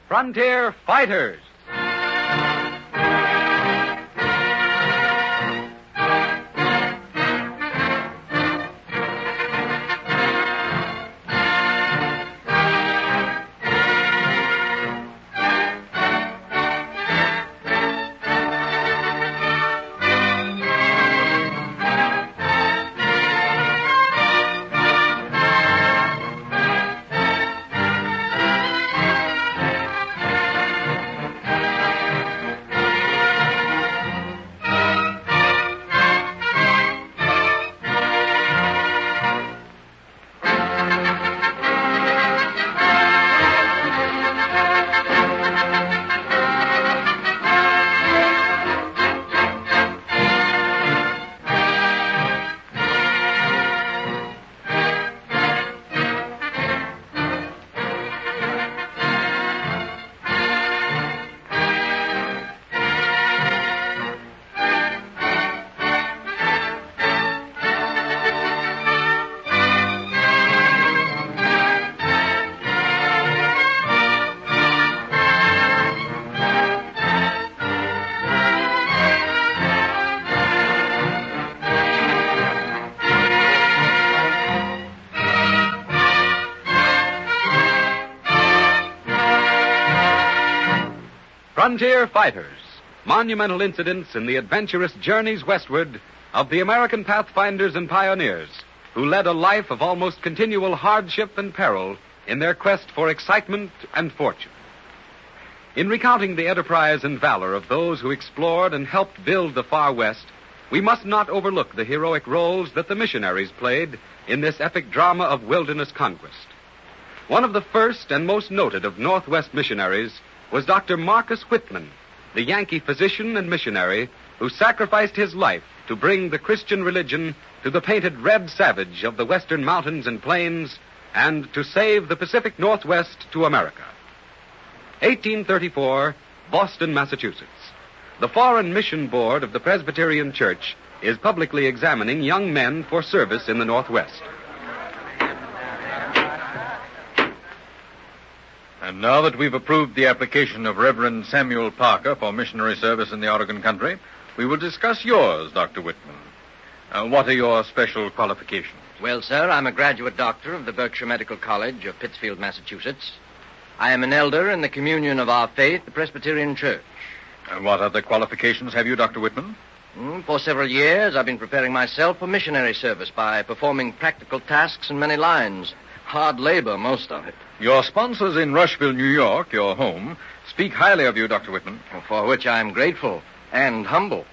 Frontier Fighters. Frontier Fighters, monumental incidents in the adventurous journeys westward of the American pathfinders and pioneers who led a life of almost continual hardship and peril in their quest for excitement and fortune. In recounting the enterprise and valor of those who explored and helped build the far west, we must not overlook the heroic roles that the missionaries played in this epic drama of wilderness conquest. One of the first and most noted of Northwest missionaries was Dr. Marcus Whitman, the Yankee physician and missionary who sacrificed his life to bring the Christian religion to the painted red savage of the western mountains and plains and to save the Pacific Northwest to America. 1834, Boston, Massachusetts. The Foreign Mission Board of the Presbyterian Church is publicly examining young men for service in the Northwest. And now that we've approved the application of Reverend Samuel Parker for missionary service in the Oregon country, we will discuss yours, Dr. Whitman. What are your special qualifications? Well, sir, I'm a graduate doctor of the Berkshire Medical College of Pittsfield, Massachusetts. I am an elder in the communion of our faith, the Presbyterian Church. And what other qualifications have you, Dr. Whitman? For several years, I've been preparing myself for missionary service by performing practical tasks in many lines. Hard labor, most of it. Your sponsors in Rushville, New York, your home, speak highly of you, Dr. Whitman. For which I am grateful and humble.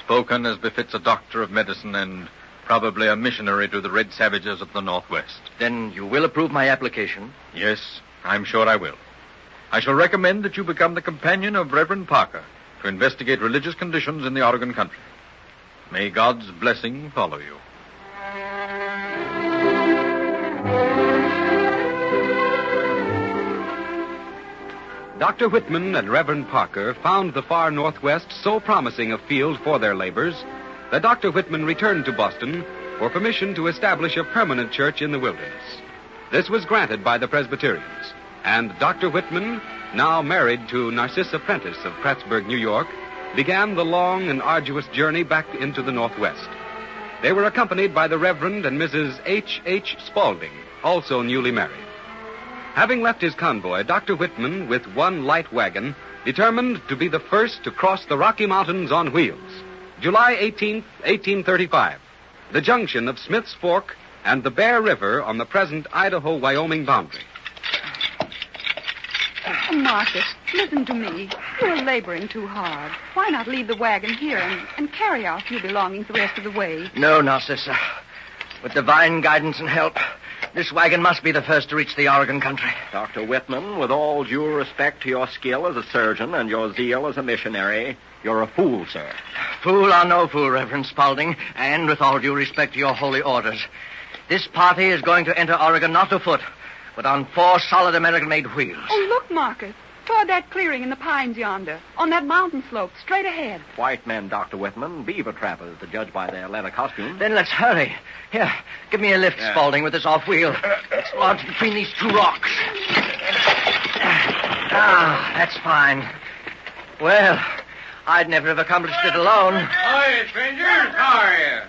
Spoken as befits a doctor of medicine and probably a missionary to the red savages of the Northwest. Then you will approve my application? Yes, I'm sure I will. I shall recommend that you become the companion of Reverend Parker to investigate religious conditions in the Oregon country. May God's blessing follow you. Dr. Whitman and Reverend Parker found the far Northwest so promising a field for their labors that Dr. Whitman returned to Boston for permission to establish a permanent church in the wilderness. This was granted by the Presbyterians, and Dr. Whitman, now married to Narcissa Prentice of Plattsburgh, New York, began the long and arduous journey back into the Northwest. They were accompanied by the Reverend and Mrs. H. Spaulding, also newly married. Having left his convoy, Dr. Whitman, with one light wagon, determined to be the first to cross the Rocky Mountains on wheels. July 18th, 1835, the junction of Smith's Fork and the Bear River on the present Idaho-Wyoming boundary. Oh, Marcus, listen to me. You're laboring too hard. Why not leave the wagon here and carry our few belongings the rest of the way? No, Narcissa. With divine guidance and help, this wagon must be the first to reach the Oregon country. Dr. Whitman, with all due respect to your skill as a surgeon and your zeal as a missionary, you're a fool, sir. Fool or no fool, Reverend Spaulding, and with all due respect to your holy orders, this party is going to enter Oregon not afoot, but on 4 solid American-made wheels. Oh, look, Marcus. Toward that clearing in the pines yonder, on that mountain slope, straight ahead. White men, Dr. Whitman, beaver trappers, to judge by their leather costumes. Then let's hurry. Here, give me a lift, Spaulding, with this off wheel. It's lodged between these 2 rocks. That's fine. Well, I'd never have accomplished it alone. Hi, strangers. How are you?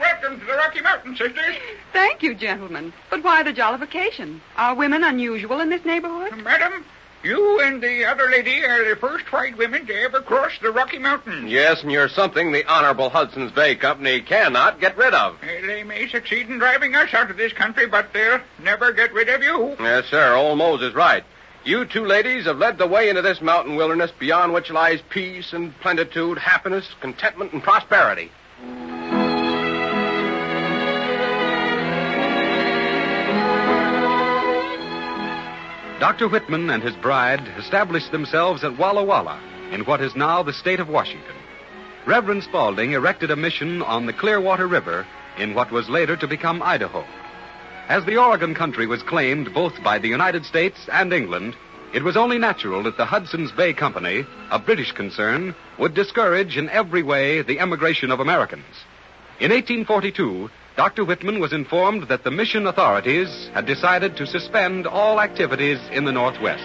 Welcome to the Rocky Mountains, sisters. Thank you, gentlemen. But why the jollification? Are women unusual in this neighborhood? Madam, you and the other lady are the first white women to ever cross the Rocky Mountains. Yes, and you're something the Honorable Hudson's Bay Company cannot get rid of. They may succeed in driving us out of this country, but they'll never get rid of you. Yes, sir. Old Mose is right. You two ladies have led the way into this mountain wilderness beyond which lies peace and plenitude, happiness, contentment, and prosperity. Dr. Whitman and his bride established themselves at Walla Walla, in what is now the state of Washington. Reverend Spaulding erected a mission on the Clearwater River in what was later to become Idaho. As the Oregon country was claimed both by the United States and England, it was only natural that the Hudson's Bay Company, a British concern, would discourage in every way the emigration of Americans. In 1842, Dr. Whitman was informed that the mission authorities had decided to suspend all activities in the Northwest.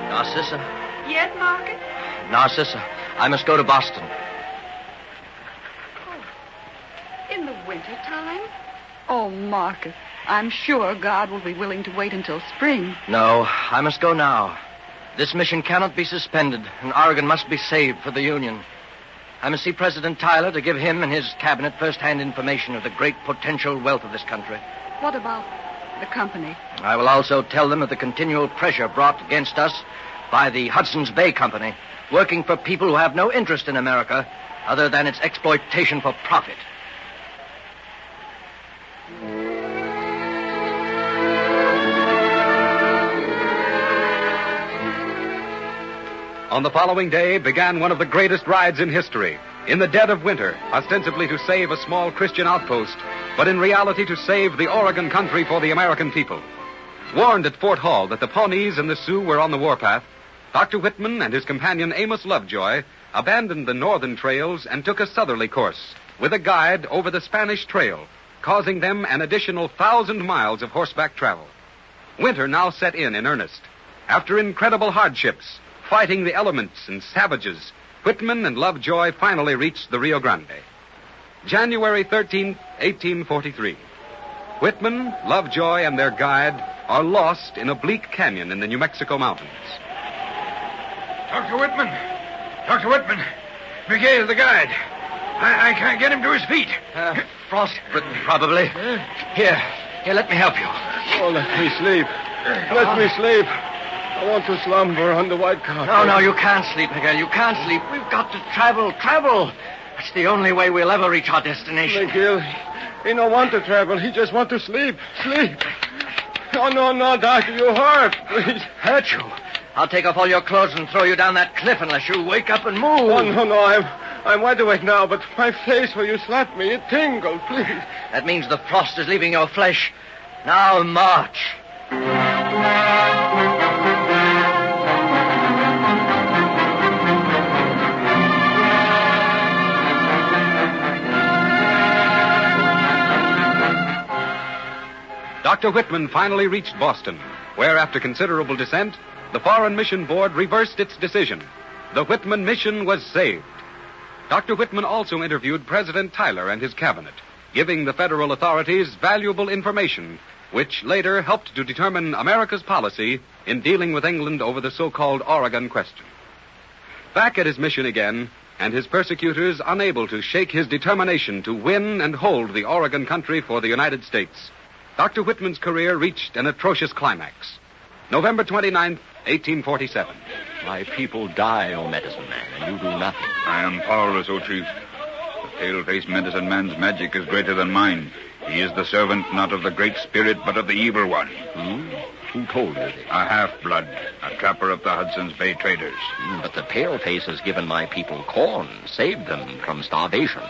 Narcissa. Yes, Marcus? Narcissa, I must go to Boston. In the winter time? Oh, Marcus, I'm sure God will be willing to wait until spring. No, I must go now. This mission cannot be suspended, and Oregon must be saved for the Union. I must see President Tyler to give him and his cabinet first-hand information of the great potential wealth of this country. What about the company? I will also tell them of the continual pressure brought against us by the Hudson's Bay Company, working for people who have no interest in America other than its exploitation for profit. On the following day began one of the greatest rides in history. In the dead of winter, ostensibly to save a small Christian outpost, but in reality to save the Oregon country for the American people. Warned at Fort Hall that the Pawnees and the Sioux were on the warpath, Dr. Whitman and his companion Amos Lovejoy abandoned the northern trails and took a southerly course, with a guide over the Spanish Trail, causing them an additional 1,000 miles of horseback travel. Winter now set in earnest. After incredible hardships, fighting the elements and savages, Whitman and Lovejoy finally reached the Rio Grande. January 13th, 1843. Whitman, Lovejoy, and their guide are lost in a bleak canyon in the New Mexico mountains. Dr. Whitman! Dr. Whitman! Miguel, the guide. I can't get him to his feet. Frostbitten, probably. Here, let me help you. Oh, let me sleep. Let me sleep. I want to slumber on the white carpet. No, you can't sleep, Miguel. You can't sleep. We've got to travel. That's the only way we'll ever reach our destination. Miguel, he don't want to travel. He just want to sleep. Sleep. No, Doctor, you hurt. Please. Hurt you? I'll take off all your clothes and throw you down that cliff unless you wake up and move. Oh, no, I'm wide awake now, but my face where you slapped me, it tingled, please. That means the frost is leaving your flesh. Now march. Dr. Whitman finally reached Boston, where, after considerable dissent, the Foreign Mission Board reversed its decision. The Whitman mission was saved. Dr. Whitman also interviewed President Tyler and his cabinet, giving the federal authorities valuable information, which later helped to determine America's policy in dealing with England over the so-called Oregon question. Back at his mission again, and his persecutors unable to shake his determination to win and hold the Oregon country for the United States, Dr. Whitman's career reached an atrocious climax. November 29th, 1847. My people die, O medicine man, and you do nothing. I am powerless, O chief. The pale-faced medicine man's magic is greater than mine. He is the servant not of the Great Spirit, but of the Evil One. Who told you this? A half-blood, a trapper of the Hudson's Bay traders. But the paleface has given my people corn, saved them from starvation.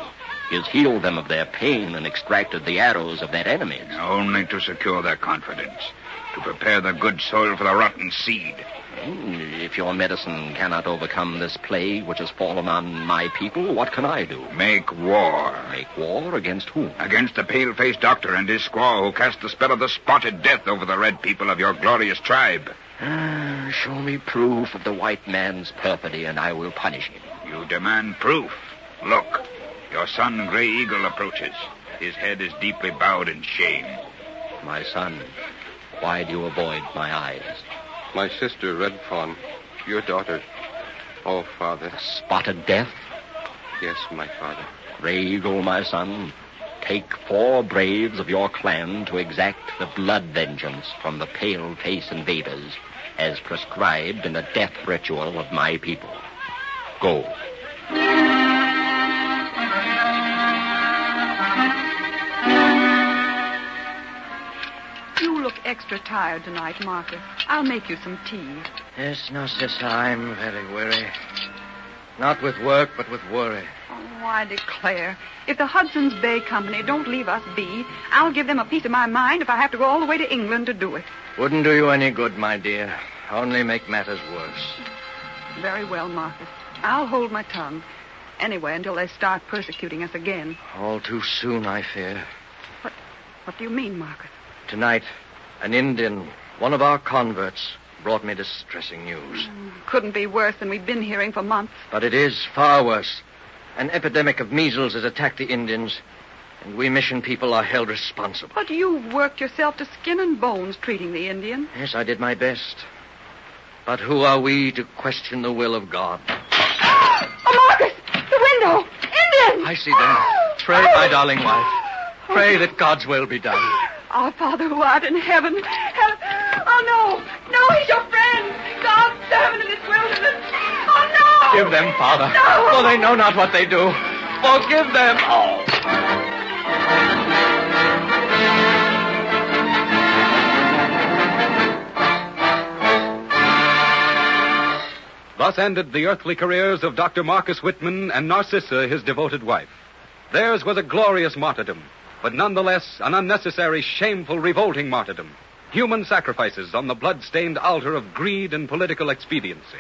He has healed them of their pain and extracted the arrows of their enemies. Only to secure their confidence. to prepare the good soil for the rotten seed. If your medicine cannot overcome this plague which has fallen on my people, what can I do? Make war. Make war against whom? Against the pale-faced doctor and his squaw who cast the spell of the spotted death over the red people of your glorious tribe. Show me proof of the white man's perfidy, and I will punish him. You demand proof. Look, your son, Gray Eagle, approaches. His head is deeply bowed in shame. My son, why do you avoid my eyes? My sister, Red Fawn, your daughter. Oh, Father. Spotted death? Yes, my father. Gray Eagle, my son, take 4 braves of your clan to exact the blood vengeance from the pale-face invaders as prescribed in the death ritual of my people. Go. You look extra tired tonight, Marcus. I'll make you some tea. Yes, Narcissa, I'm very weary. Not with work, but with worry. Oh, I declare, if the Hudson's Bay Company don't leave us be, I'll give them a piece of my mind if I have to go all the way to England to do it. Wouldn't do you any good, my dear. Only make matters worse. Very well, Marcus. I'll hold my tongue. Anyway, until they start persecuting us again. All too soon, I fear. What do you mean, Marcus? Tonight, an Indian, one of our converts, brought me distressing news. Couldn't be worse than we've been hearing for months. But it is far worse. An epidemic of measles has attacked the Indians, and we mission people are held responsible. But you've worked yourself to skin and bones treating the Indian. Yes, I did my best. But who are we to question the will of God? Oh, Marcus! The window! Indians! I see them. Pray, my darling wife. Pray that God's will be done. Our Father who art in heaven. Oh, no. No, he's your friend. God's servant in this wilderness. Oh, no. Give them, Father. No. For they know not what they do. Forgive them. Oh. Thus ended the earthly careers of Dr. Marcus Whitman and Narcissa, his devoted wife. Theirs was a glorious martyrdom, but nonetheless an unnecessary, shameful, revolting martyrdom. Human sacrifices on the blood-stained altar of greed and political expediency.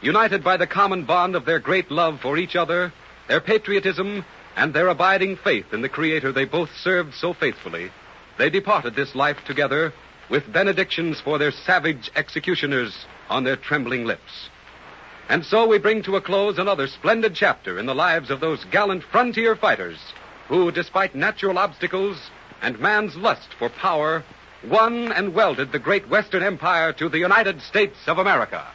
United by the common bond of their great love for each other, their patriotism, and their abiding faith in the Creator they both served so faithfully, they departed this life together with benedictions for their savage executioners on their trembling lips. And so we bring to a close another splendid chapter in the lives of those gallant frontier fighters who, despite natural obstacles and man's lust for power, won and welded the great Western Empire to the United States of America.